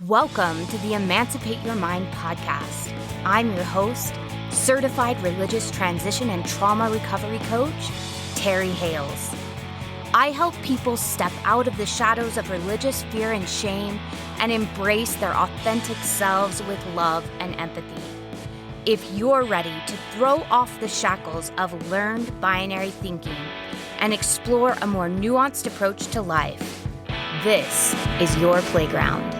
Welcome to the Emancipate Your Mind podcast. I'm your host, certified religious transition and trauma recovery coach, Terry Hales. I help people step out of the shadows of religious fear and shame and embrace their authentic selves with love and empathy. If you're ready to throw off the shackles of learned binary thinking and explore a more nuanced approach to life, this is your playground.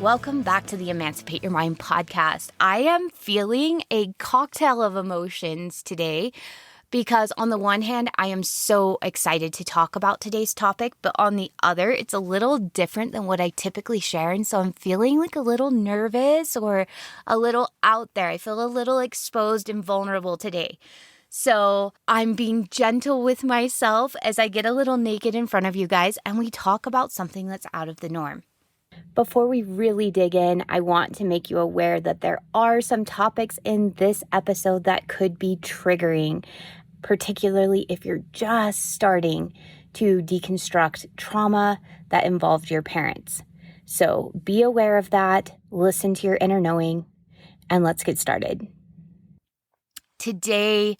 Welcome back to the Emancipate Your Mind podcast. I am feeling a cocktail of emotions today because on the one hand, I am so excited to talk about today's topic, but on the other, it's a little different than what I typically share. And so I'm feeling like a little nervous or a little out there. I feel a little exposed and vulnerable today. So I'm being gentle with myself as I get a little naked in front of you guys and we talk about something that's out of the norm. Before we really dig in, I want to make you aware that there are some topics in this episode that could be triggering, particularly if you're just starting to deconstruct trauma that involved your parents. So be aware of that, listen to your inner knowing, and let's get started. Today,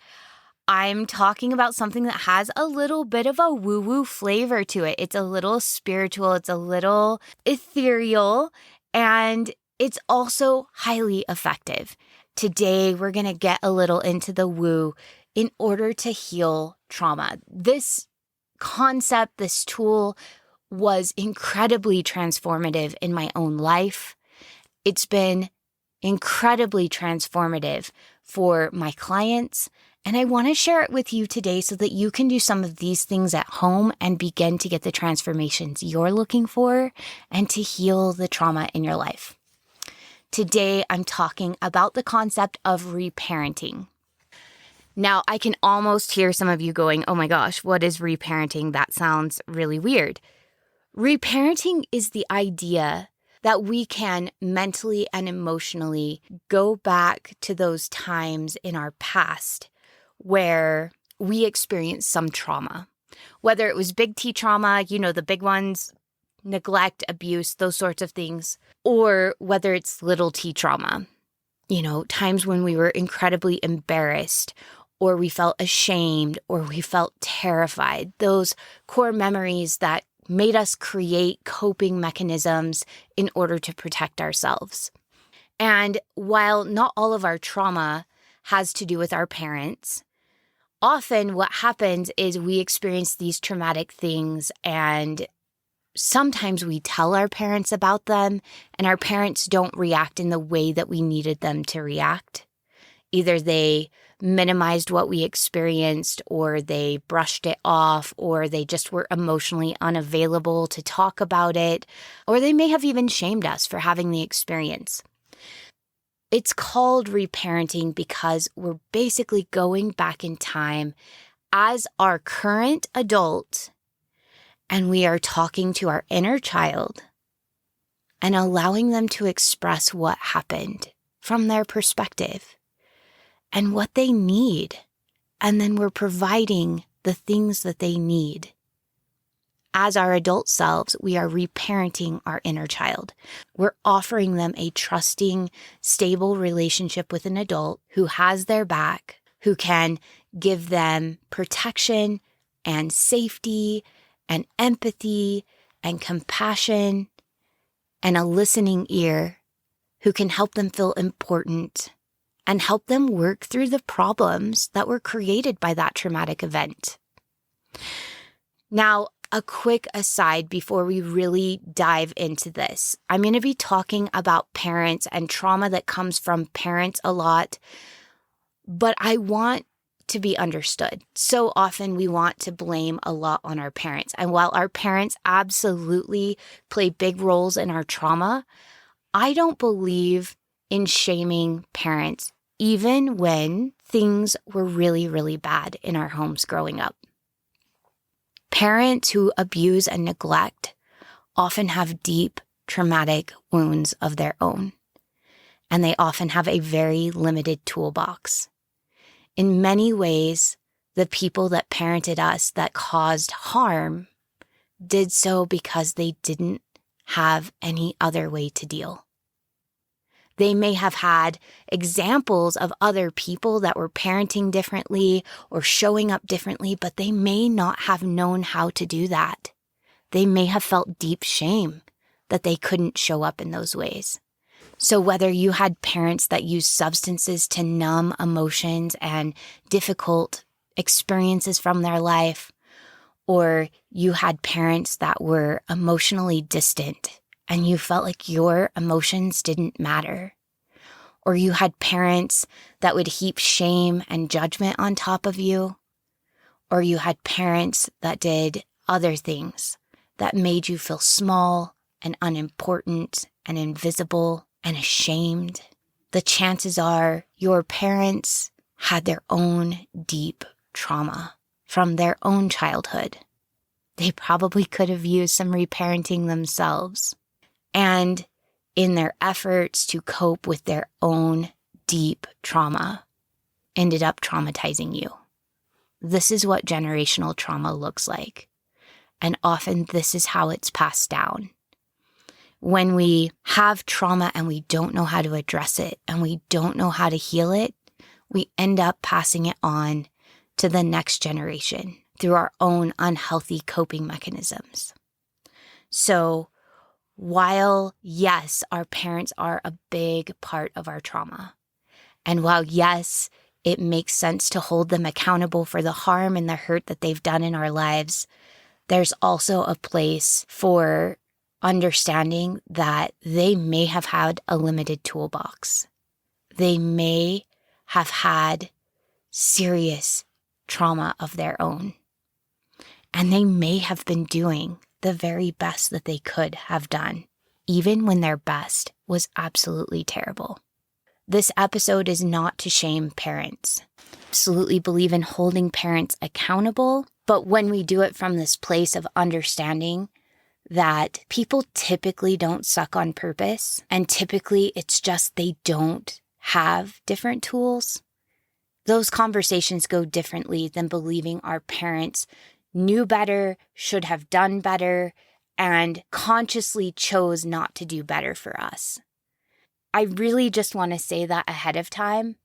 I'm talking about something that has a little bit of a woo-woo flavor to it. It's a little spiritual, it's a little ethereal, and it's also highly effective. Today, we're going to get a little into the woo in order to heal trauma. This concept, this tool was incredibly transformative in my own life. It's been incredibly transformative for my clients. And I want to share it with you today so that you can do some of these things at home and begin to get the transformations you're looking for and to heal the trauma in your life. Today, I'm talking about the concept of reparenting. Now, I can almost hear some of you going, oh my gosh, what is reparenting? That sounds really weird. Reparenting is the idea that we can mentally and emotionally go back to those times in our past where we experienced some trauma, whether it was big T trauma, the big ones, neglect, abuse, those sorts of things, or whether it's little T trauma, times when we were incredibly embarrassed or we felt ashamed or we felt terrified, those core memories that made us create coping mechanisms in order to protect ourselves. And while not all of our trauma has to do with our parents, often what happens is we experience these traumatic things and sometimes we tell our parents about them and our parents don't react in the way that we needed them to react. Either they minimized what we experienced or they brushed it off or they just were emotionally unavailable to talk about it, or they may have even shamed us for having the experience. It's called reparenting because we're basically going back in time as our current adult and we are talking to our inner child and allowing them to express what happened from their perspective and what they need. And then we're providing the things that they need. As our adult selves, we are reparenting our inner child. We're offering them a trusting, stable relationship with an adult who has their back, who can give them protection and safety and empathy and compassion and a listening ear, who can help them feel important and help them work through the problems that were created by that traumatic event. Now, a quick aside before we really dive into this. I'm going to be talking about parents and trauma that comes from parents a lot, but I want to be understood. So often we want to blame a lot on our parents. And while our parents absolutely play big roles in our trauma, I don't believe in shaming parents, even when things were really, really bad in our homes growing up. Parents who abuse and neglect often have deep, traumatic wounds of their own, and they often have a very limited toolbox. In many ways, The people that parented us that caused harm did so because they didn't have any other way to deal. They may have had examples of other people that were parenting differently or showing up differently, but they may not have known how to do that. They may have felt deep shame that they couldn't show up in those ways. So whether you had parents that used substances to numb emotions and difficult experiences from their life, or you had parents that were emotionally distant and you felt like your emotions didn't matter, or you had parents that would heap shame and judgment on top of you, or you had parents that did other things that made you feel small and unimportant and invisible and ashamed, the chances are your parents had their own deep trauma from their own childhood. They probably could have used some reparenting themselves. And in their efforts to cope with their own deep trauma, ended up traumatizing you. This is what generational trauma looks like. And often this is how it's passed down. When we have trauma and we don't know how to address it and we don't know how to heal it, we end up passing it on to the next generation through our own unhealthy coping mechanisms. So while, yes, our parents are a big part of our trauma, and while, yes, it makes sense to hold them accountable for the harm and the hurt that they've done in our lives, there's also a place for understanding that they may have had a limited toolbox. They may have had serious trauma of their own. And they may have been doing the very best that they could have done, even when their best was absolutely terrible. This episode is not to shame parents. Absolutely believe in holding parents accountable, but when we do it from this place of understanding that people typically don't suck on purpose, and typically it's just they don't have different tools, those conversations go differently than believing our parents knew better, should have done better, and consciously chose not to do better for us. I really just want to say that ahead of time.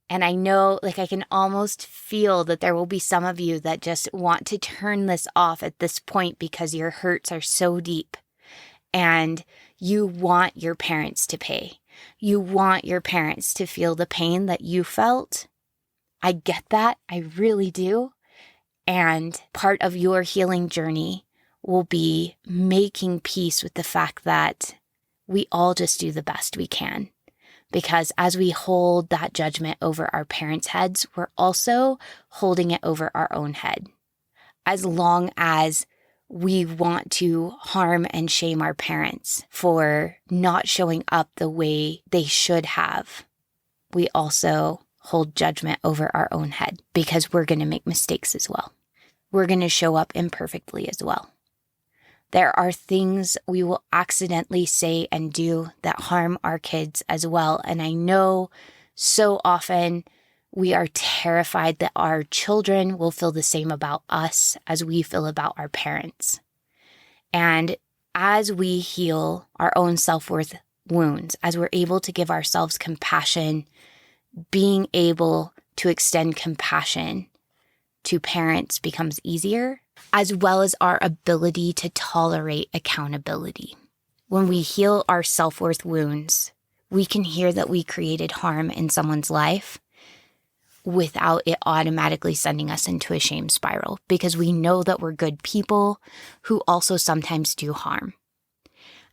And I know, I can almost feel that there will be some of you that just want to turn this off at this point because your hurts are so deep and you want your parents to pay. You want your parents to feel the pain that you felt. I get that. I really do. And part of your healing journey will be making peace with the fact that we all just do the best we can. Because as we hold that judgment over our parents' heads, we're also holding it over our own head. As long as we want to harm and shame our parents for not showing up the way they should have, we also hold judgment over our own head because we're going to make mistakes as well. We're going to show up imperfectly as well. There are things we will accidentally say and do that harm our kids as well. And I know so often we are terrified that our children will feel the same about us as we feel about our parents. And as we heal our own self-worth wounds, as we're able to give ourselves compassion, being able to extend compassion to parents becomes easier, as well as our ability to tolerate accountability. When we heal our self-worth wounds, we can hear that we created harm in someone's life without it automatically sending us into a shame spiral, because we know that we're good people who also sometimes do harm.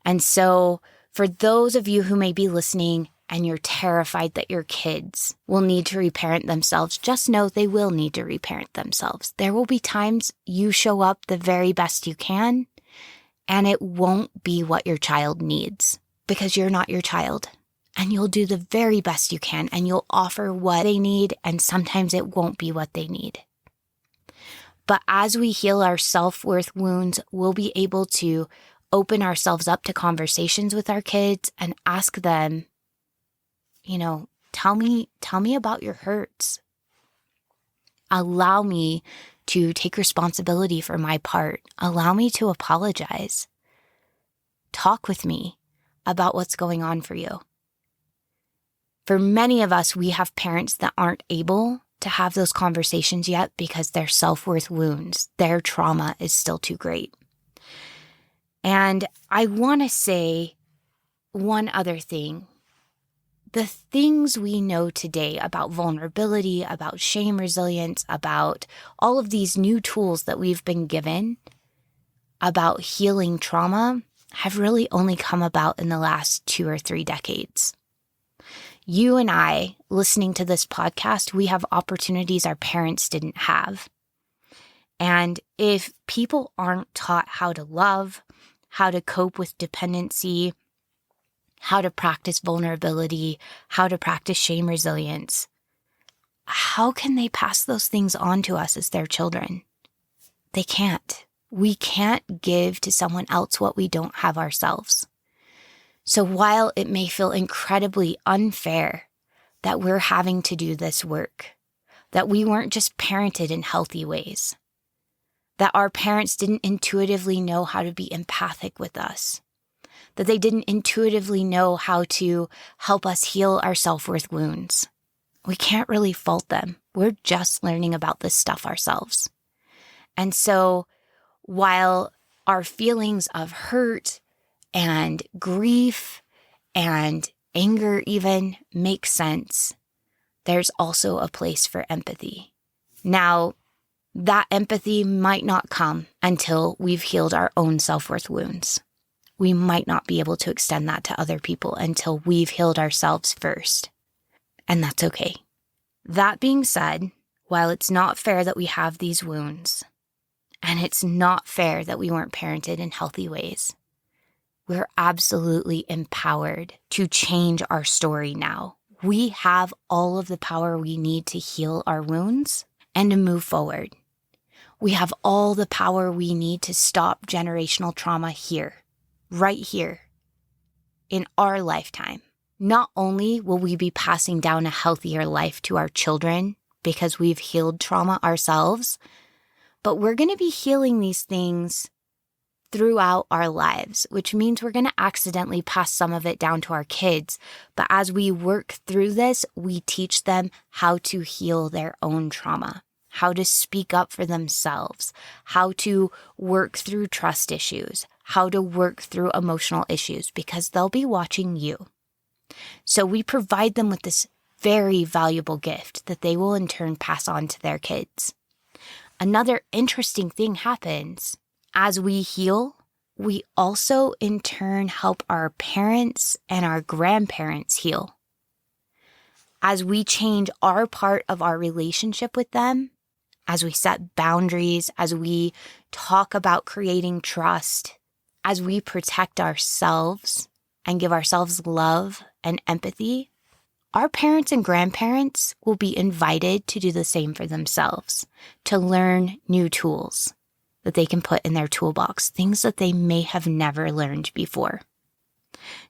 And so for those of you who may be listening and you're terrified that your kids will need to reparent themselves, just know they will need to reparent themselves. There will be times you show up the very best you can, and it won't be what your child needs because you're not your child. And you'll do the very best you can, and you'll offer what they need, and sometimes it won't be what they need. But as we heal our self-worth wounds, we'll be able to open ourselves up to conversations with our kids and ask them, tell me about your hurts. Allow me to take responsibility for my part. Allow me to apologize. Talk with me about what's going on for you. For many of us, we have parents that aren't able to have those conversations yet because their self-worth wounds, their trauma is still too great. And I want to say one other thing. The things we know today about vulnerability, about shame resilience, about all of these new tools that we've been given about healing trauma have really only come about in the last 2 or 3 decades. You and I, listening to this podcast, we have opportunities our parents didn't have. And if people aren't taught how to love, how to cope with dependency, how to practice vulnerability, how to practice shame resilience, how can they pass those things on to us as their children? They can't. We can't give to someone else what we don't have ourselves. So while it may feel incredibly unfair that we're having to do this work, that we weren't just parented in healthy ways, that our parents didn't intuitively know how to be empathic with us, that they didn't intuitively know how to help us heal our self-worth wounds, we can't really fault them. We're just learning about this stuff ourselves. And so while our feelings of hurt and grief and anger even make sense, there's also a place for empathy. Now, that empathy might not come until we've healed our own self-worth wounds. We might not be able to extend that to other people until we've healed ourselves first. And that's okay. That being said, while it's not fair that we have these wounds, and it's not fair that we weren't parented in healthy ways, we're absolutely empowered to change our story now. We have all of the power we need to heal our wounds and to move forward. We have all the power we need to stop generational trauma here, right here, in our lifetime. Not only will we be passing down a healthier life to our children because we've healed trauma ourselves, but we're going to be healing these things throughout our lives, which means we're going to accidentally pass some of it down to our kids. But as we work through this, we teach them how to heal their own trauma, how to speak up for themselves, how to work through trust issues, how to work through emotional issues, because they'll be watching you. So we provide them with this very valuable gift that they will in turn pass on to their kids. Another interesting thing happens. As we heal, we also in turn help our parents and our grandparents heal. As we change our part of our relationship with them, as we set boundaries, as we talk about creating trust, as we protect ourselves and give ourselves love and empathy, our parents and grandparents will be invited to do the same for themselves, to learn new tools that they can put in their toolbox, things that they may have never learned before.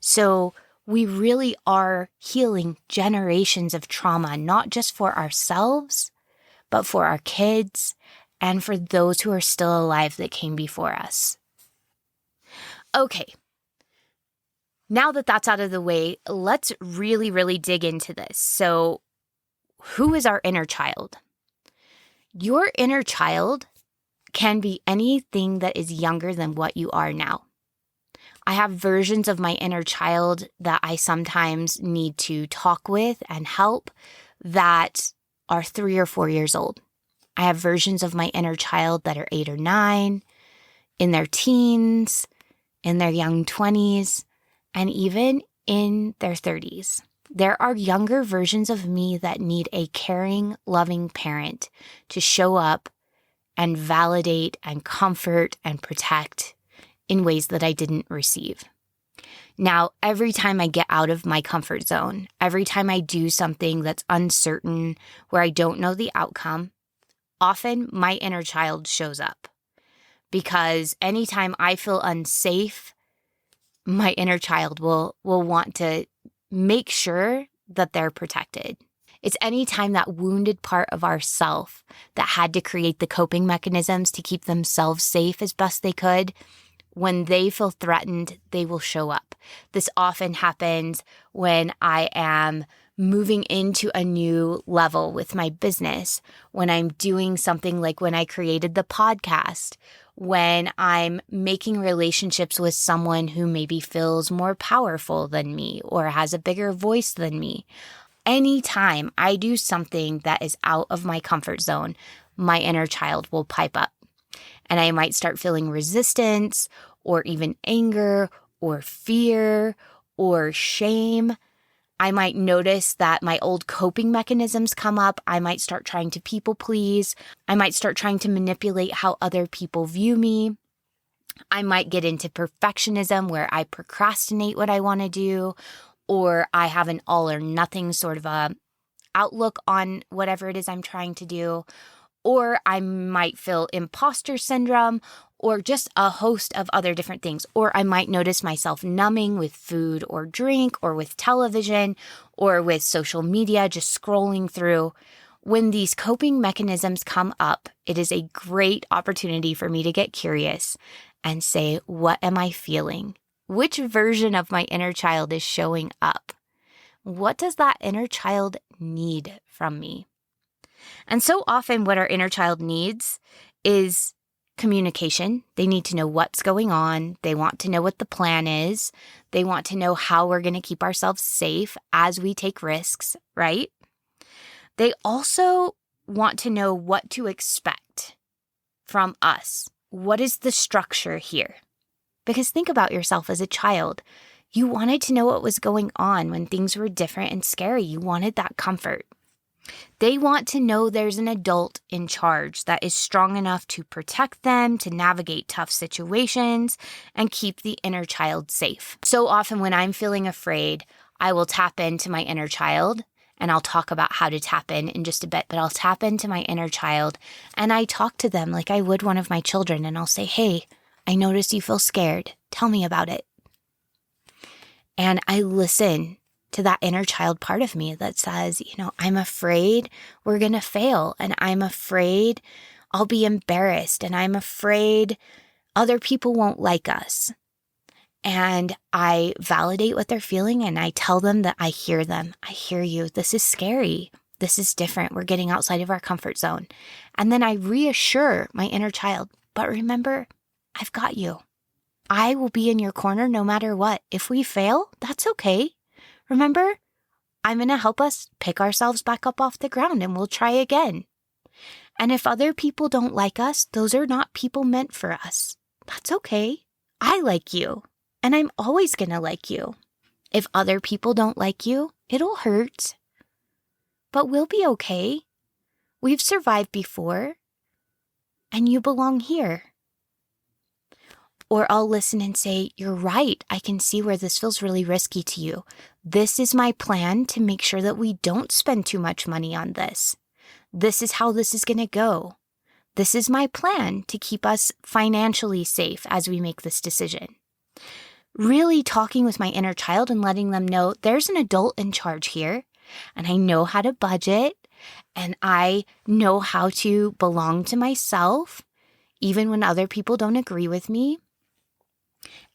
So we really are healing generations of trauma, not just for ourselves, but for our kids and for those who are still alive that came before us. Okay, now that that's out of the way, let's really dig into this. So who is our inner child? Your inner child can be anything that is younger than what you are now. I have versions of my inner child that I sometimes need to talk with and help that are 3 or 4 years old. I have versions of my inner child that are 8 or 9, in their teens, in their young 20s, and even in their 30s. There are younger versions of me that need a caring, loving parent to show up and validate and comfort and protect in ways that I didn't receive. Now, every time I get out of my comfort zone, every time I do something that's uncertain, where I don't know the outcome, often my inner child shows up. Because anytime I feel unsafe, my inner child will want to make sure that they're protected. It's any time that wounded part of ourself that had to create the coping mechanisms to keep themselves safe as best they could. When they feel threatened, they will show up. This often happens when I am moving into a new level with my business, when I'm doing something like when I created the podcast, when I'm making relationships with someone who maybe feels more powerful than me or has a bigger voice than me. Anytime I do something that is out of my comfort zone, my inner child will pipe up. And I might start feeling resistance or even anger or fear or shame. I might notice that my old coping mechanisms come up. I might start trying to people please. I might start trying to manipulate how other people view me. I might get into perfectionism where I procrastinate what I want to do, or I have an all or nothing sort of a outlook on whatever it is I'm trying to do. Or I might feel imposter syndrome, or just a host of other different things. Or I might notice myself numbing with food or drink, or with television, or with social media, just scrolling through. When these coping mechanisms come up, it is a great opportunity for me to get curious and say, what am I feeling? Which version of my inner child is showing up? What does that inner child need from me? And so often what our inner child needs is communication. They need to know what's going on. They want to know what the plan is. They want to know how we're going to keep ourselves safe as we take risks, right? They also want to know what to expect from us. What is the structure here? Because think about yourself as a child. You wanted to know what was going on when things were different and scary. You wanted that comfort. They want to know there's an adult in charge that is strong enough to protect them, to navigate tough situations, and keep the inner child safe. So often when I'm feeling afraid, I will tap into my inner child, and I'll talk about how to tap in just a bit, but I'll tap into my inner child, and I talk to them like I would one of my children, and I'll say, hey, I notice you feel scared. Tell me about it. And I listen to that inner child part of me that says, I'm afraid we're going to fail, and I'm afraid I'll be embarrassed, and I'm afraid other people won't like us. And I validate what they're feeling, and I tell them that I hear them. I hear you. This is scary. This is different. We're getting outside of our comfort zone. And then I reassure my inner child, but remember, I've got you. I will be in your corner no matter what. If we fail, that's okay. Remember, I'm going to help us pick ourselves back up off the ground, and we'll try again. And if other people don't like us, those are not people meant for us. That's okay. I like you, and I'm always going to like you. If other people don't like you, it'll hurt. But we'll be okay. We've survived before, and you belong here. Or I'll listen and say, you're right. I can see where this feels really risky to you. This is my plan to make sure that we don't spend too much money on this. This is how this is going to go. This is my plan to keep us financially safe as we make this decision. Really talking with my inner child and letting them know there's an adult in charge here, and I know how to budget, and I know how to belong to myself, even when other people don't agree with me.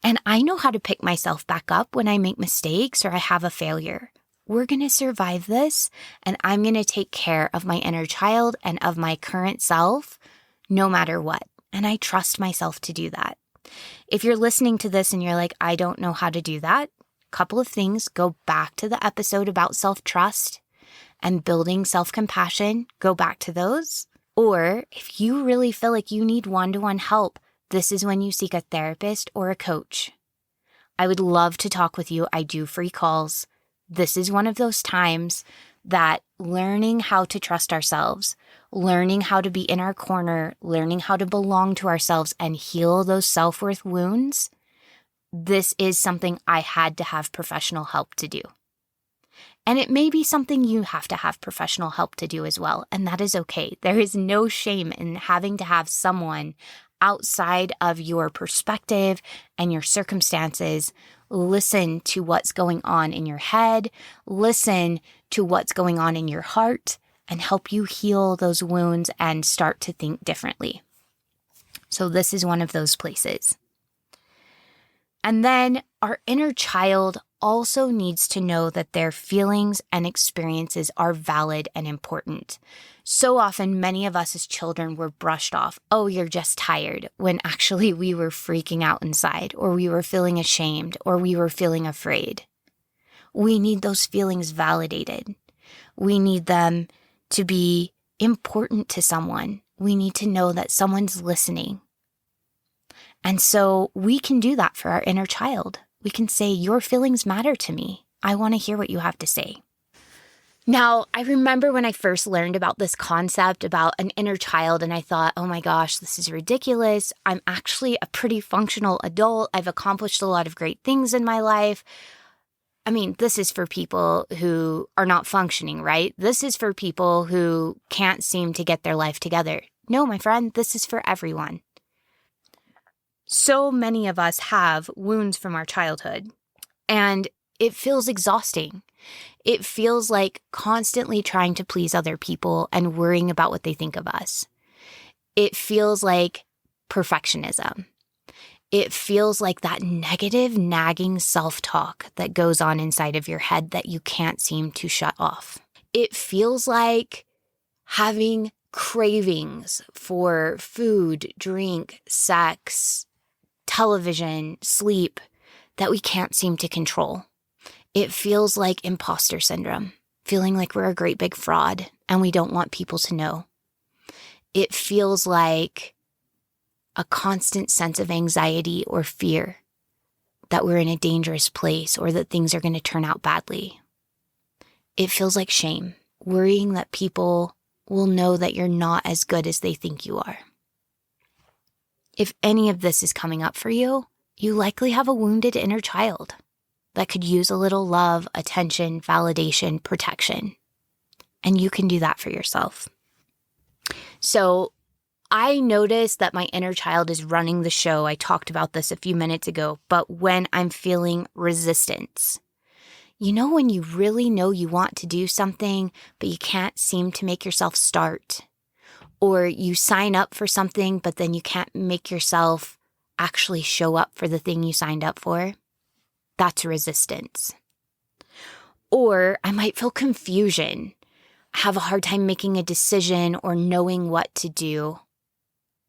And I know how to pick myself back up when I make mistakes or I have a failure. We're going to survive this, and I'm going to take care of my inner child and of my current self no matter what. And I trust myself to do that. If you're listening to this and you're like, I don't know how to do that, couple of things. Go back to the episode about self-trust and building self-compassion. Go back to those. Or if you really feel like you need one-to-one help, this is when you seek a therapist or a coach. I would love to talk with you. I do free calls. This is one of those times that learning how to trust ourselves, learning how to be in our corner, learning how to belong to ourselves and heal those self-worth wounds, this is something I had to have professional help to do. And it may be something you have to have professional help to do as well, and that is okay. There is no shame in having to have someone outside of your perspective and your circumstances listen to what's going on in your head, listen to what's going on in your heart and help you heal those wounds and start to think differently. So this is one of those places. And then our inner child also needs to know that their feelings and experiences are valid and important. So often, many of us as children were brushed off. Oh, you're just tired, when actually we were freaking out inside, or we were feeling ashamed, or we were feeling afraid. We need those feelings validated. We need them to be important to someone. We need to know that someone's listening. And so we can do that for our inner child. We can say, your feelings matter to me. I want to hear what you have to say. Now, I remember when I first learned about this concept about an inner child, and I thought, oh my gosh, this is ridiculous. I'm actually a pretty functional adult. I've accomplished a lot of great things in my life. I mean, this is for people who are not functioning, right? This is for people who can't seem to get their life together. No, my friend, this is for everyone. So many of us have wounds from our childhood, and it feels exhausting. It feels like constantly trying to please other people and worrying about what they think of us. It feels like perfectionism. It feels like that negative, nagging self-talk that goes on inside of your head that you can't seem to shut off. It feels like having cravings for food, drink, sex, television, sleep that we can't seem to control. It feels like imposter syndrome, feeling like we're a great big fraud and we don't want people to know. It feels like a constant sense of anxiety or fear that we're in a dangerous place or that things are going to turn out badly. It feels like shame, worrying that people will know that you're not as good as they think you are. If any of this is coming up for you, you likely have a wounded inner child that could use a little love, attention, validation, protection. And you can do that for yourself. So I noticed that my inner child is running the show. I talked about this a few minutes ago, but when I'm feeling resistance, you know, when you really know you want to do something, but you can't seem to make yourself start. Or you sign up for something, but then you can't make yourself actually show up for the thing you signed up for. That's resistance. Or I might feel confusion, have a hard time making a decision or knowing what to do.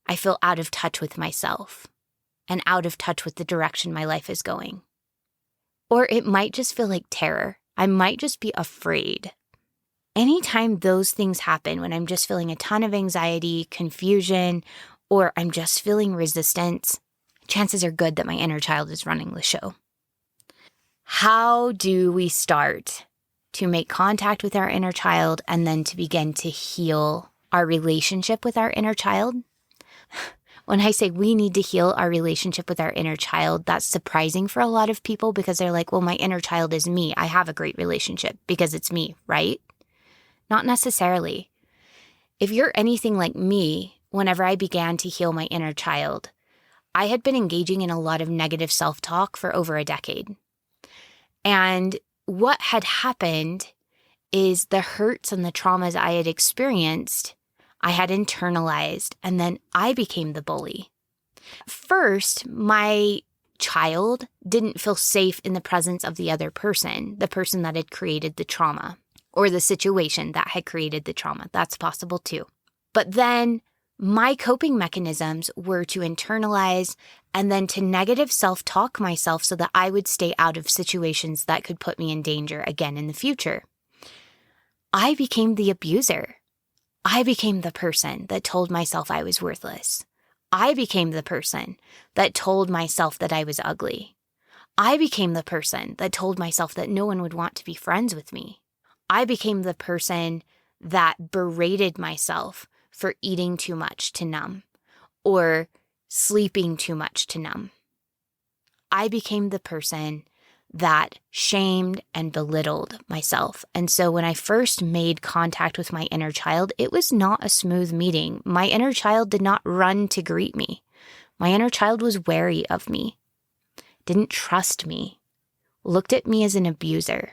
I feel out of touch with myself and out of touch with the direction my life is going. Or it might just feel like terror. I might just be afraid. Anytime those things happen, when I'm just feeling a ton of anxiety, confusion, or I'm just feeling resistance, chances are good that my inner child is running the show. How do we start to make contact with our inner child and then to begin to heal our relationship with our inner child? When I say we need to heal our relationship with our inner child, that's surprising for a lot of people because they're like, well, my inner child is me. I have a great relationship because it's me, right? Not necessarily. If you're anything like me, whenever I began to heal my inner child, I had been engaging in a lot of negative self-talk for over a decade. And what had happened is the hurts and the traumas I had experienced, I had internalized, and then I became the bully. First, my child didn't feel safe in the presence of the other person, the person that had created the trauma. Or the situation that had created the trauma. That's possible too. But then my coping mechanisms were to internalize and then to negative self-talk myself so that I would stay out of situations that could put me in danger again in the future. I became the abuser. I became the person that told myself I was worthless. I became the person that told myself that I was ugly. I became the person that told myself that no one would want to be friends with me. I became the person that berated myself for eating too much to numb or sleeping too much to numb. I became the person that shamed and belittled myself. And so when I first made contact with my inner child, it was not a smooth meeting. My inner child did not run to greet me. My inner child was wary of me, didn't trust me, looked at me as an abuser.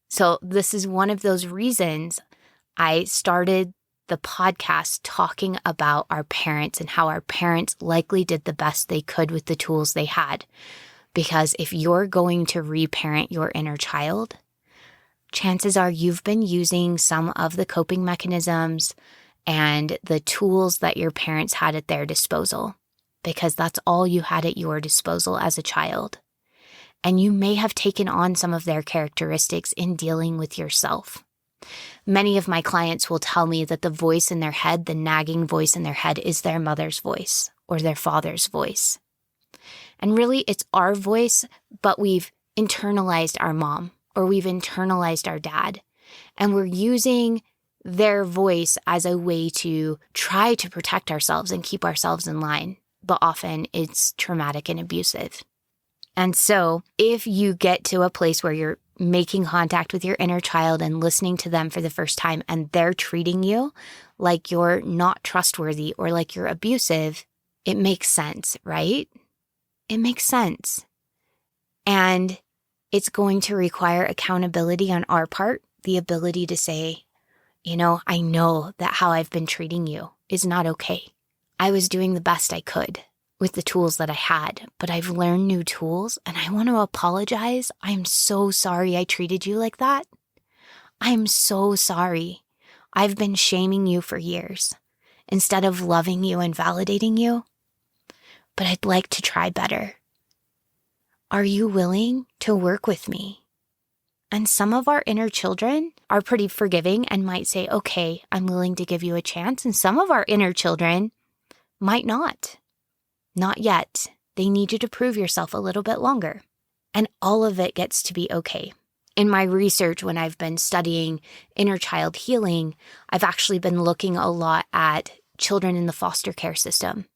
So this is one of those reasons I started the podcast talking about our parents and how our parents likely did the best they could with the tools they had. Because if you're going to reparent your inner child, chances are you've been using some of the coping mechanisms and the tools that your parents had at their disposal, because that's all you had at your disposal as a child. And you may have taken on some of their characteristics in dealing with yourself. Many of my clients will tell me that the voice in their head, the nagging voice in their head, is their mother's voice or their father's voice. And really, it's our voice, but we've internalized our mom or we've internalized our dad. And we're using their voice as a way to try to protect ourselves and keep ourselves in line. But often it's traumatic and abusive. And so if you get to a place where you're making contact with your inner child and listening to them for the first time, and they're treating you like you're not trustworthy or like you're abusive, it makes sense, right? It makes sense. And it's going to require accountability on our part, the ability to say, I know that how I've been treating you is not okay. I was doing the best I could with the tools that I had, but I've learned new tools and I want to apologize. I'm so sorry I treated you like that. I'm so sorry. I've been shaming you for years instead of loving you and validating you, but I'd like to try better. Are you willing to work with me? And some of our inner children are pretty forgiving and might say, okay, I'm willing to give you a chance. And some of our inner children might not. Not yet. They need you to prove yourself a little bit longer. And all of it gets to be okay. In my research, when I've been studying inner child healing, I've actually been looking a lot at children in the foster care system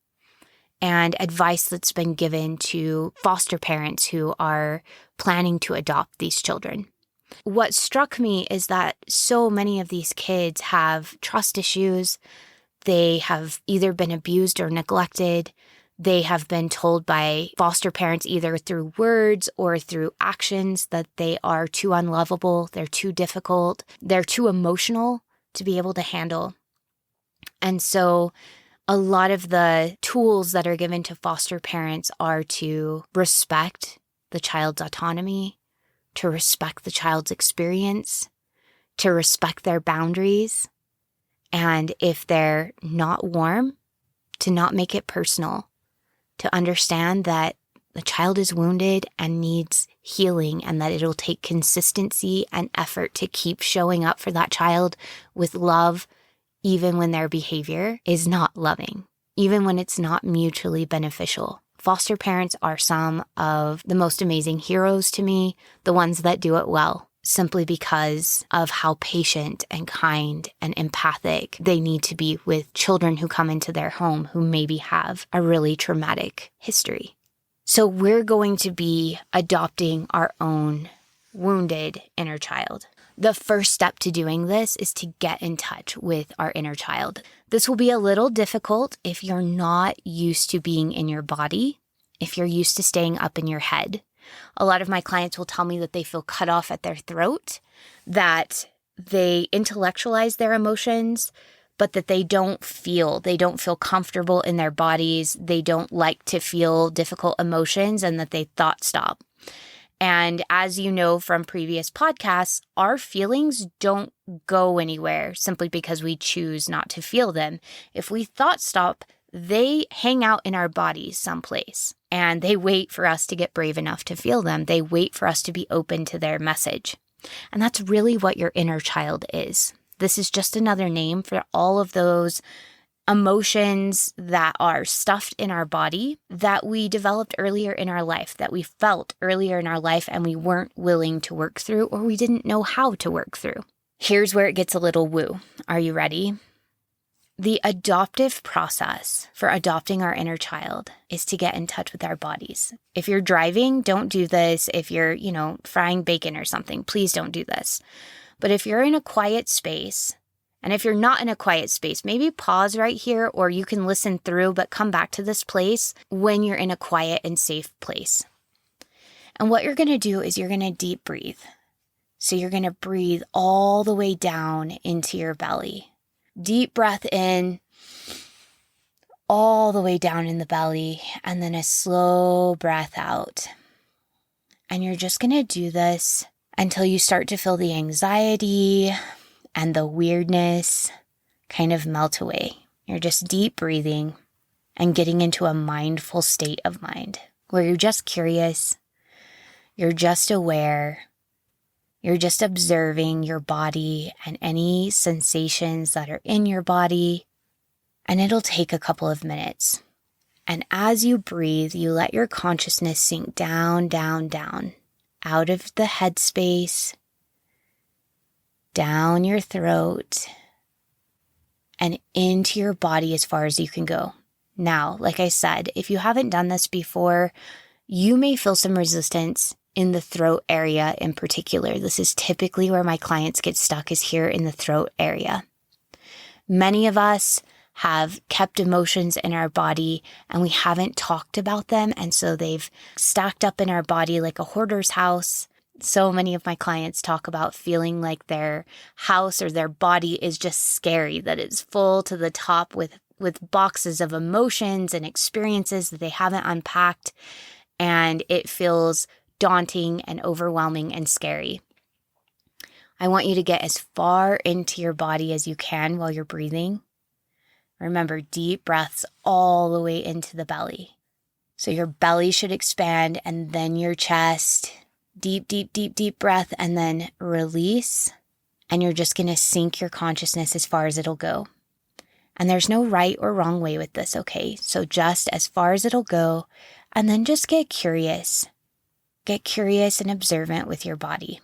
and advice that's been given to foster parents who are planning to adopt these children. What struck me is that so many of these kids have trust issues. They have either been abused or neglected. They have been told by foster parents either through words or through actions that they are too unlovable, they're too difficult, they're too emotional to be able to handle. And so a lot of the tools that are given to foster parents are to respect the child's autonomy, to respect the child's experience, to respect their boundaries, and if they're not warm, to not make it personal. To understand that the child is wounded and needs healing and that it'll take consistency and effort to keep showing up for that child with love, even when their behavior is not loving, even when it's not mutually beneficial. Foster parents are some of the most amazing heroes to me, the ones that do it well, simply because of how patient and kind and empathic they need to be with children who come into their home who maybe have a really traumatic history. So we're going to be adopting our own wounded inner child. The first step to doing this is to get in touch with our inner child. This will be a little difficult if you're not used to being in your body, if you're used to staying up in your head. A lot of my clients will tell me that they feel cut off at their throat, that they intellectualize their emotions, but that they don't feel comfortable in their bodies. They don't like to feel difficult emotions and that they thought stop. And as you know from previous podcasts, our feelings don't go anywhere simply because we choose not to feel them. If we thought stop, they hang out in our bodies someplace and they wait for us to get brave enough to feel them. They wait for us to be open to their message. And that's really what your inner child is. This is just another name for all of those emotions that are stuffed in our body that we developed earlier in our life, that we felt earlier in our life and we weren't willing to work through or we didn't know how to work through. Here's where it gets a little woo. Are you ready? The adoptive process for adopting our inner child is to get in touch with our bodies. If you're driving, don't do this. If you're, frying bacon or something, please don't do this. But if you're in a quiet space, and if you're not in a quiet space, maybe pause right here or you can listen through, but come back to this place when you're in a quiet and safe place. And what you're going to do is you're going to deep breathe. So you're going to breathe all the way down into your belly. Deep breath in, all the way down in the belly, and then a slow breath out. And you're just going to do this until you start to feel the anxiety and the weirdness kind of melt away. You're just deep breathing and getting into a mindful state of mind where you're just curious, you're just aware, you're just observing your body and any sensations that are in your body, and it'll take a couple of minutes. And as you breathe, you let your consciousness sink down, down, down, out of the head space, down your throat, and into your body as far as you can go. Now, like I said, if you haven't done this before, you may feel some resistance in the throat area in particular. This is typically where my clients get stuck, is here in the throat area. Many of us have kept emotions in our body and we haven't talked about them. And so they've stacked up in our body like a hoarder's house. So many of my clients talk about feeling like their house or their body is just scary, that it's full to the top with boxes of emotions and experiences that they haven't unpacked. And it feels daunting and overwhelming and scary. I want you to get as far into your body as you can while you're breathing. Remember, deep breaths all the way into the belly. So your belly should expand and then your chest. Deep, deep, deep, deep breath and then release. And you're just going to sink your consciousness as far as it'll go. And there's no right or wrong way with this, okay? So just as far as it'll go, and then just get curious. Get curious and observant with your body.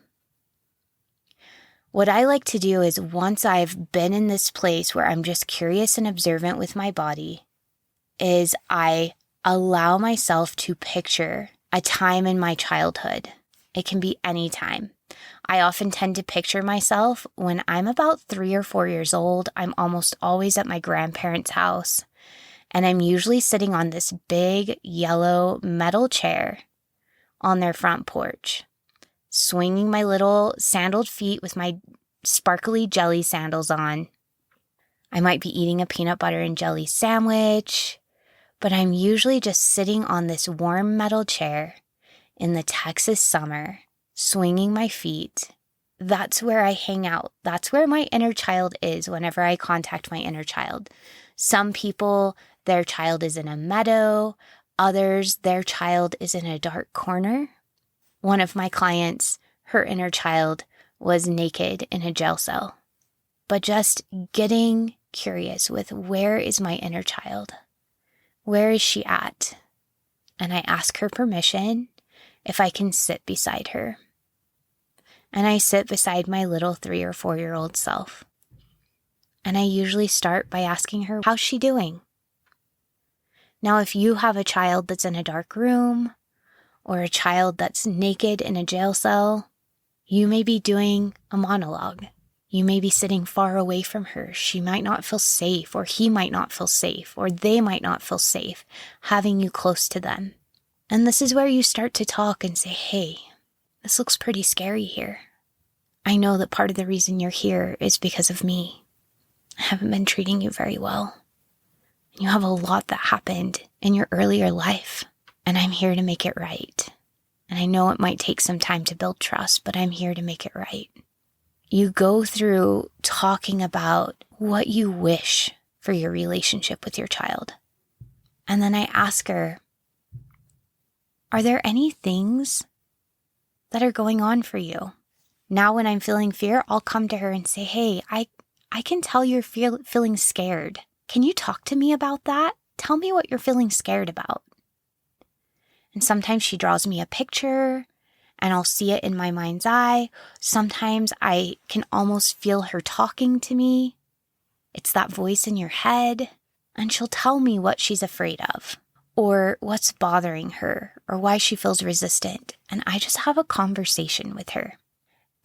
What I like to do is once I've been in this place where I'm just curious and observant with my body, is I allow myself to picture a time in my childhood. It can be any time. I often tend to picture myself when I'm about 3 or 4 years old. I'm almost always at my grandparents' house, and I'm usually sitting on this big yellow metal chair on their front porch, swinging my little sandaled feet with my sparkly jelly sandals on. I might be eating a peanut butter and jelly sandwich, but I'm usually just sitting on this warm metal chair in the Texas summer, swinging my feet. That's where I hang out. That's where my inner child is whenever I contact my inner child. Some people, their child is in a meadow. Others, their child is in a dark corner. One of my clients, her inner child was naked in a jail cell. But just getting curious with, where is my inner child? Where is she at? And I ask her permission if I can sit beside her. And I sit beside my little 3 or 4-year-old self. And I usually start by asking her, how's she doing? Now, if you have a child that's in a dark room or a child that's naked in a jail cell, you may be doing a monologue. You may be sitting far away from her. She might not feel safe, or he might not feel safe, or they might not feel safe having you close to them. And this is where you start to talk and say, hey, this looks pretty scary here. I know that part of the reason you're here is because of me. I haven't been treating you very well. You have a lot that happened in your earlier life, and I'm here to make it right. And I know it might take some time to build trust, but I'm here to make it right. You go through talking about what you wish for your relationship with your child. And then I ask her, are there any things that are going on for you? Now when I'm feeling fear, I'll come to her and say, hey, I can tell you're feeling scared. Can you talk to me about that? Tell me what you're feeling scared about. And sometimes she draws me a picture and I'll see it in my mind's eye. Sometimes I can almost feel her talking to me. It's that voice in your head. And she'll tell me what she's afraid of, or what's bothering her, or why she feels resistant. And I just have a conversation with her.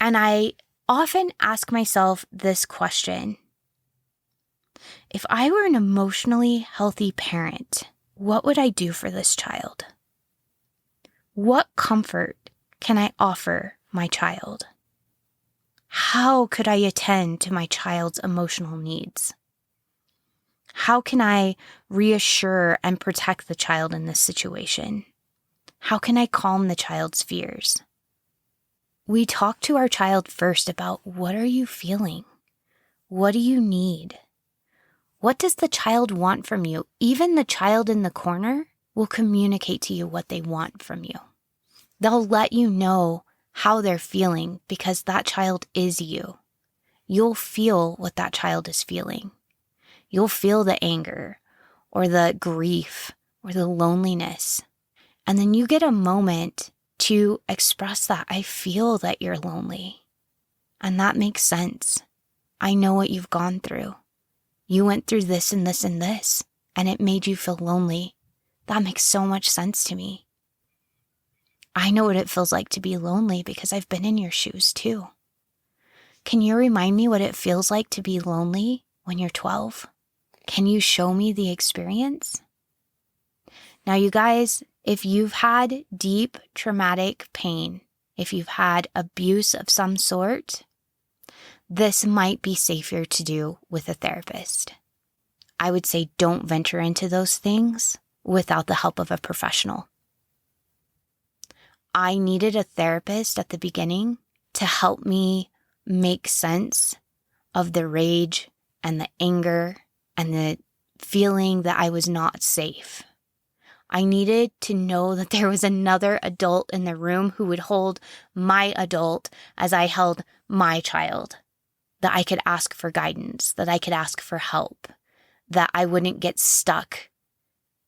And I often ask myself this question. If I were an emotionally healthy parent, what would I do for this child? What comfort can I offer my child? How could I attend to my child's emotional needs? How can I reassure and protect the child in this situation? How can I calm the child's fears? We talk to our child first about, what are you feeling? What do you need? What does the child want from you? Even the child in the corner will communicate to you what they want from you. They'll let you know how they're feeling because that child is you. You'll feel what that child is feeling. You'll feel the anger or the grief or the loneliness. And then you get a moment to express that. I feel that you're lonely. And that makes sense. I know what you've gone through. You went through this and this and this, and it made you feel lonely. That makes so much sense to me. I know what it feels like to be lonely because I've been in your shoes too. Can you remind me what it feels like to be lonely when you're 12? Can you show me the experience? Now, you guys, if you've had deep traumatic pain, if you've had abuse of some sort, this might be safer to do with a therapist. I would say don't venture into those things without the help of a professional. I needed a therapist at the beginning to help me make sense of the rage and the anger and the feeling that I was not safe. I needed to know that there was another adult in the room who would hold my adult as I held my child, that I could ask for guidance, that I could ask for help, that I wouldn't get stuck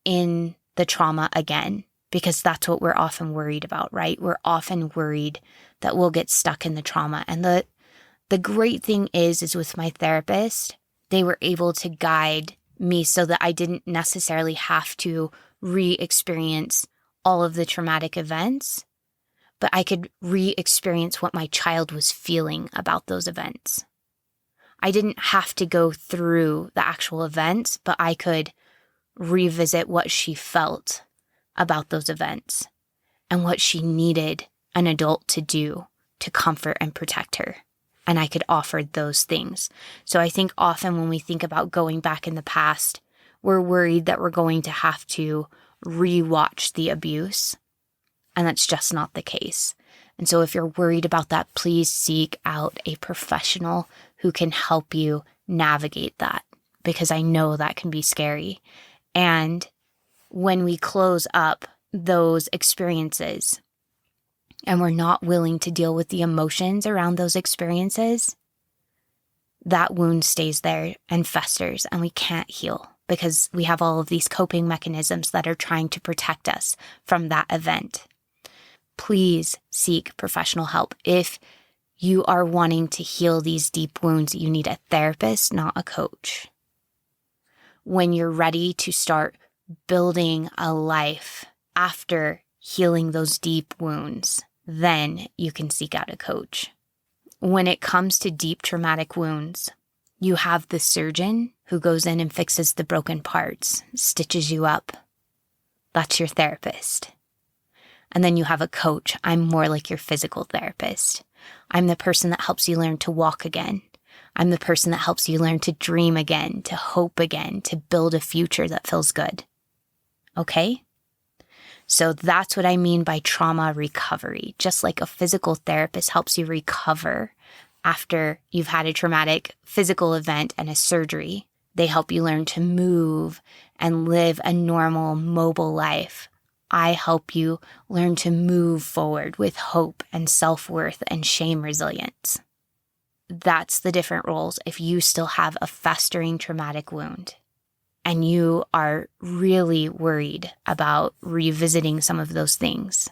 in the trauma again, because that's what we're often worried about, right? We're often worried that we'll get stuck in the trauma. And the great thing is with my therapist, they were able to guide me so that I didn't necessarily have to re-experience all of the traumatic events, but I could re-experience what my child was feeling about those events. I didn't have to go through the actual events, but I could revisit what she felt about those events and what she needed an adult to do to comfort and protect her. And I could offer those things. So I think often when we think about going back in the past, we're worried that we're going to have to rewatch the abuse. And that's just not the case. And so if you're worried about that, please seek out a professional who can help you navigate that, because I know that can be scary. And when we close up those experiences and we're not willing to deal with the emotions around those experiences, that wound stays there and festers, and we can't heal because we have all of these coping mechanisms that are trying to protect us from that event. Please seek professional help. If you are wanting to heal these deep wounds, you need a therapist, not a coach. When you're ready to start building a life after healing those deep wounds, then you can seek out a coach. When it comes to deep traumatic wounds, you have the surgeon who goes in and fixes the broken parts, stitches you up. That's your therapist. And then you have a coach. I'm more like your physical therapist. I'm the person that helps you learn to walk again. I'm the person that helps you learn to dream again, to hope again, to build a future that feels good. Okay? So that's what I mean by trauma recovery. Just like a physical therapist helps you recover after you've had a traumatic physical event and a surgery, they help you learn to move and live a normal, mobile life. I help you learn to move forward with hope and self-worth and shame resilience. That's the different roles if you still have a festering traumatic wound and you are really worried about revisiting some of those things.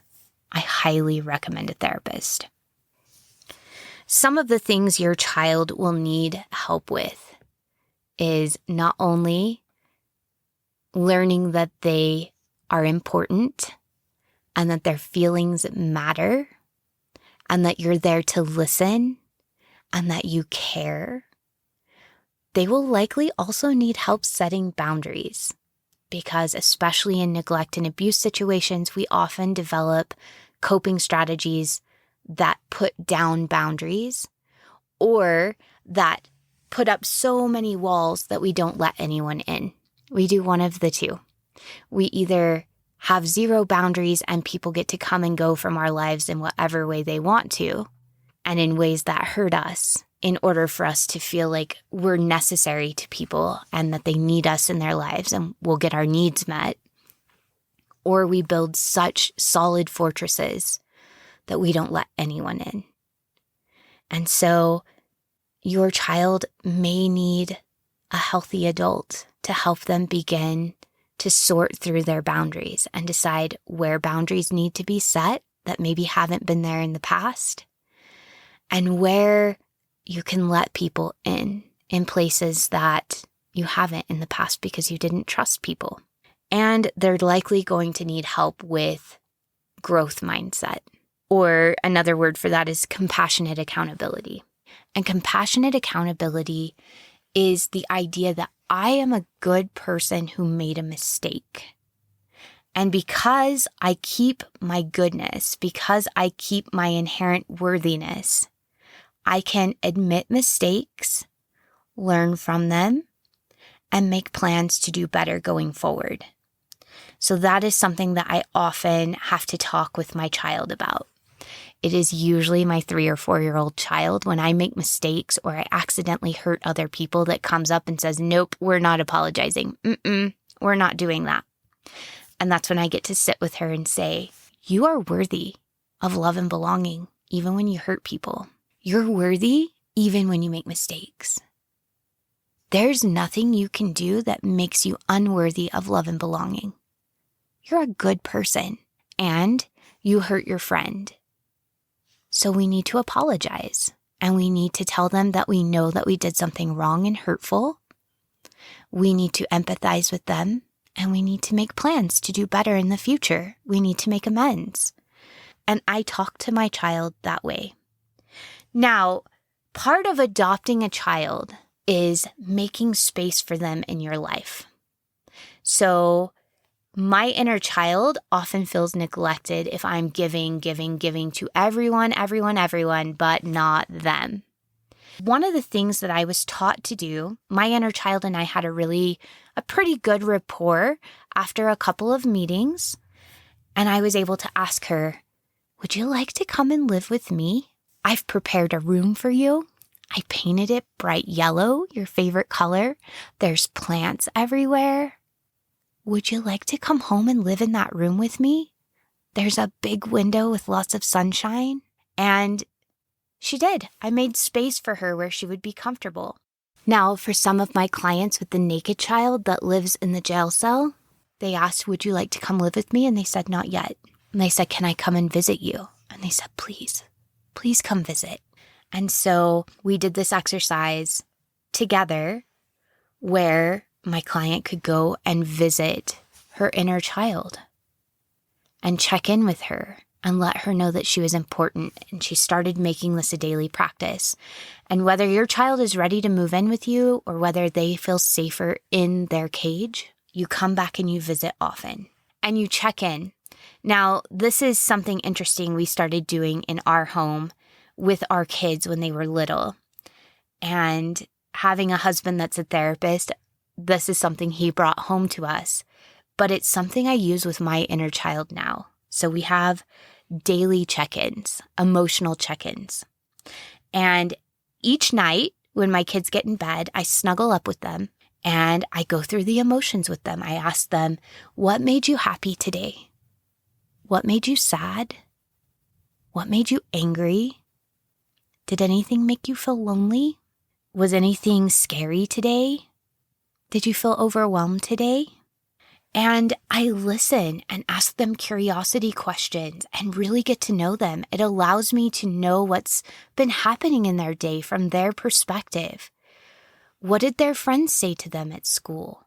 I highly recommend a therapist. Some of the things your child will need help with is not only learning that they are important and that their feelings matter and that you're there to listen and that you care. They will likely also need help setting boundaries because especially in neglect and abuse situations, we often develop coping strategies that put down boundaries or that put up so many walls that we don't let anyone in. We do one of the two. We either have zero boundaries and people get to come and go from our lives in whatever way they want to, and in ways that hurt us, in order for us to feel like we're necessary to people and that they need us in their lives and we'll get our needs met. Or we build such solid fortresses that we don't let anyone in. And so your child may need a healthy adult to help them begin to sort through their boundaries and decide where boundaries need to be set that maybe haven't been there in the past, and where you can let people in places that you haven't in the past because you didn't trust people. And they're likely going to need help with growth mindset, or another word for that is compassionate accountability. And compassionate accountability is the idea that I am a good person who made a mistake. And because I keep my goodness, because I keep my inherent worthiness, I can admit mistakes, learn from them, and make plans to do better going forward. So that is something that I often have to talk with my child about. It is usually my 3 or 4-year-old child when I make mistakes or I accidentally hurt other people that comes up and says, nope, we're not apologizing. We're not doing that. And that's when I get to sit with her and say, you are worthy of love and belonging, even when you hurt people. You're worthy even when you make mistakes. There's nothing you can do that makes you unworthy of love and belonging. You're a good person and you hurt your friend. So we need to apologize, and we need to tell them that we know that we did something wrong and hurtful. We need to empathize with them, and we need to make plans to do better in the future. We need to make amends. And I talk to my child that way. Now, part of adopting a child is making space for them in your life. So my inner child often feels neglected if I'm giving to everyone, but not them. One of the things that I was taught to do, my inner child and I had a pretty good rapport after a couple of meetings. And I was able to ask her, would you like to come and live with me? I've prepared a room for you. I painted it bright yellow, your favorite color. There's plants everywhere. Would you like to come home and live in that room with me? There's a big window with lots of sunshine. And she did. I made space for her where she would be comfortable. Now, for some of my clients with the naked child that lives in the jail cell, they asked, would you like to come live with me? And they said, not yet. And they said, can I come and visit you? And they said, please come visit. And so we did this exercise together where my client could go and visit her inner child and check in with her and let her know that she was important. And she started making this a daily practice. And whether your child is ready to move in with you or whether they feel safer in their cage, you come back and you visit often and you check in. Now, this is something interesting we started doing in our home with our kids when they were little. And having a husband that's a therapist, this is something he brought home to us, but it's something I use with my inner child now. So we have daily check-ins, emotional check-ins. And each night when my kids get in bed, I snuggle up with them and I go through the emotions with them. I ask them, what made you happy today? What made you sad? What made you angry? Did anything make you feel lonely? Was anything scary today? Did you feel overwhelmed today? And I listen and ask them curiosity questions and really get to know them. It allows me to know what's been happening in their day from their perspective. What did their friends say to them at school?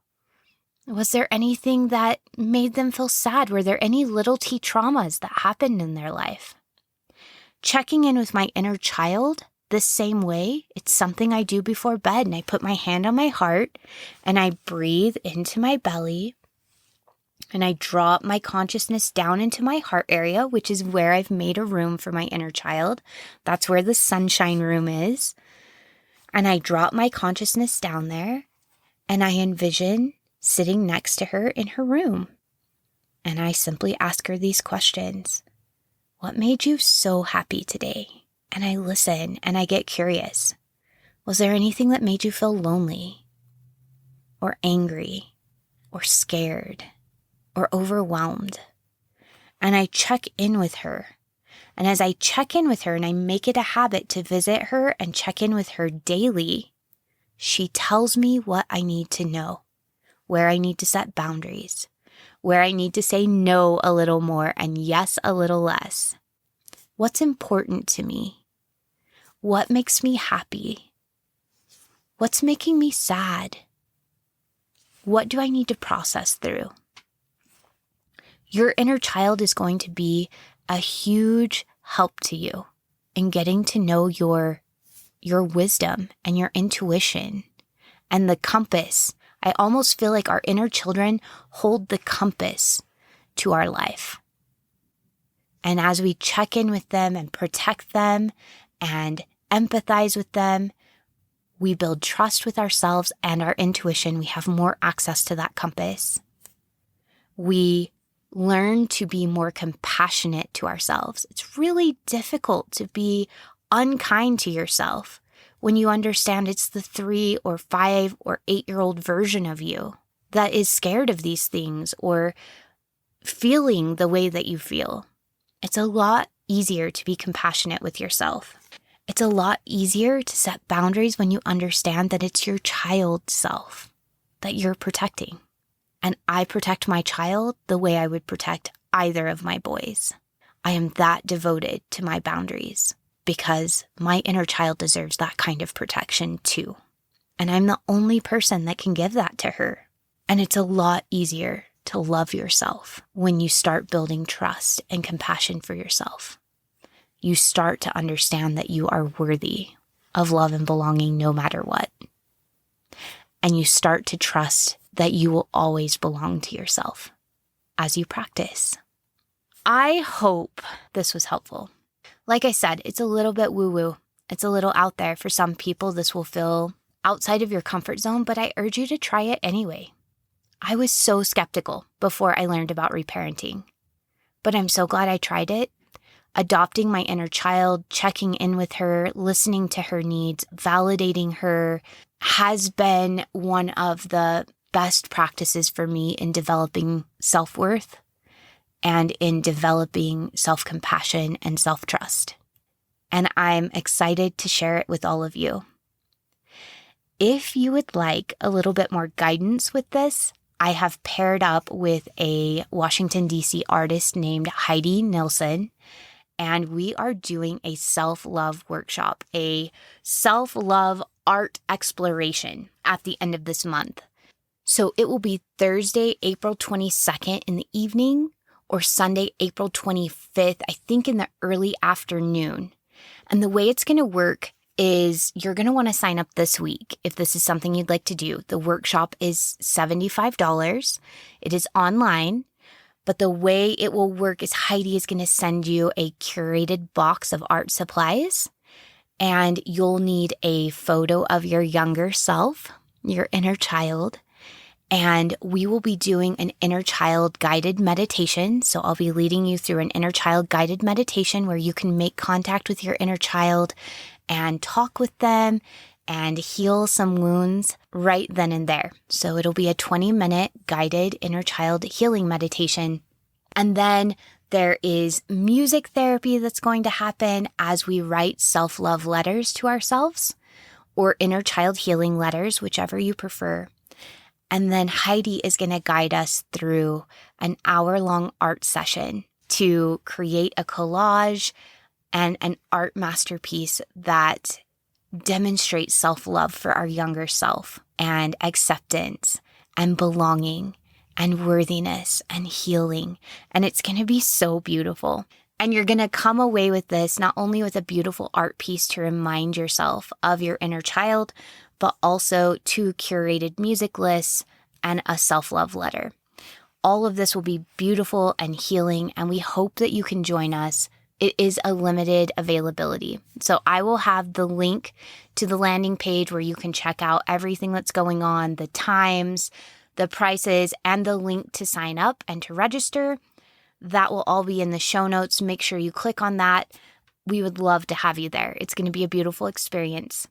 Was there anything that made them feel sad? Were there any little T traumas that happened in their life? Checking in with my inner child the same way, it's something I do before bed, and I put my hand on my heart and I breathe into my belly and I drop my consciousness down into my heart area, which is where I've made a room for my inner child. That's where the sunshine room is. And I drop my consciousness down there and I envision sitting next to her in her room. And I simply ask her these questions. What made you so happy today? And I listen and I get curious. Was there anything that made you feel lonely or angry or scared or overwhelmed? And I check in with her. And as I check in with her and I make it a habit to visit her and check in with her daily, she tells me what I need to know, where I need to set boundaries, where I need to say no a little more and yes a little less. What's important to me? What makes me happy? What's making me sad? What do I need to process through? Your inner child is going to be a huge help to you in getting to know your wisdom and your intuition and the compass. I almost feel like our inner children hold the compass to our life. And as we check in with them and protect them and empathize with them, we build trust with ourselves and our intuition. We have more access to that compass. We learn to be more compassionate to ourselves. It's really difficult to be unkind to yourself when you understand it's the 3 or 5 or 8-year-old version of you that is scared of these things or feeling the way that you feel. It's a lot easier to be compassionate with yourself. It's a lot easier to set boundaries when you understand that it's your child self that you're protecting. And I protect my child the way I would protect either of my boys. I am that devoted to my boundaries because my inner child deserves that kind of protection too. And I'm the only person that can give that to her. And it's a lot easier to love yourself when you start building trust and compassion for yourself. You start to understand that you are worthy of love and belonging no matter what. And you start to trust that you will always belong to yourself as you practice. I hope this was helpful. Like I said, it's a little bit woo-woo. It's a little out there. For some people, this will feel outside of your comfort zone, but I urge you to try it anyway. I was so skeptical before I learned about reparenting, but I'm so glad I tried it. Adopting my inner child, checking in with her, listening to her needs, validating her has been one of the best practices for me in developing self-worth and in developing self-compassion and self-trust. And I'm excited to share it with all of you. If you would like a little bit more guidance with this, I have paired up with a Washington, D.C. artist named Heidi Nilsson, and we are doing a self-love workshop, a SelfLove Art Exploration at the end of this month. So it will be Thursday, April 22nd in the evening or Sunday, April 25th, I think in the early afternoon. And the way it's going to work is you're going to want to sign up this week if this is something you'd like to do. The workshop is $75. It is online. But the way it will work is Heidi is going to send you a curated box of art supplies, and you'll need a photo of your younger self, your inner child, and we will be doing an inner child guided meditation. So I'll be leading you through an inner child guided meditation where you can make contact with your inner child and talk with them and heal some wounds right then and there. So it'll be a 20-minute guided inner child healing meditation. And then there is music therapy that's going to happen as we write self-love letters to ourselves or inner child healing letters, whichever you prefer. And then Heidi is going to guide us through an hour-long art session to create a collage and an art masterpiece that demonstrates self-love for our younger self and acceptance and belonging and worthiness and healing. And it's going to be so beautiful. And you're going to come away with this not only with a beautiful art piece to remind yourself of your inner child, but also 2 curated music lists and a self-love letter. All of this will be beautiful and healing, and we hope that you can join us it is a limited availability. So I will have the link to the landing page where you can check out everything that's going on, the times, the prices, and the link to sign up and to register. That will all be in the show notes. Make sure you click on that. We would love to have you there. It's going to be a beautiful experience.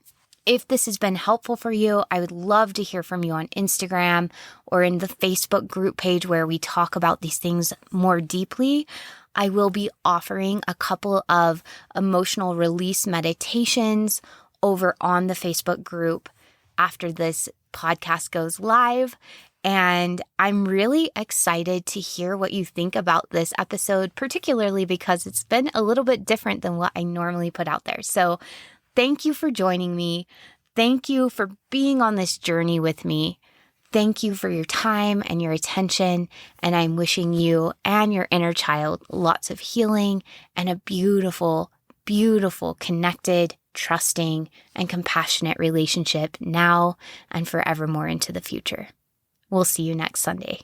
If this has been helpful for you, I would love to hear from you on Instagram or in the Facebook group page where we talk about these things more deeply. I will be offering a couple of emotional release meditations over on the Facebook group after this podcast goes live. And I'm really excited to hear what you think about this episode, particularly because it's been a little bit different than what I normally put out there. So thank you for joining me. Thank you for being on this journey with me. Thank you for your time and your attention. And I'm wishing you and your inner child lots of healing and a beautiful, beautiful, connected, trusting, and compassionate relationship now and forevermore into the future. We'll see you next Sunday.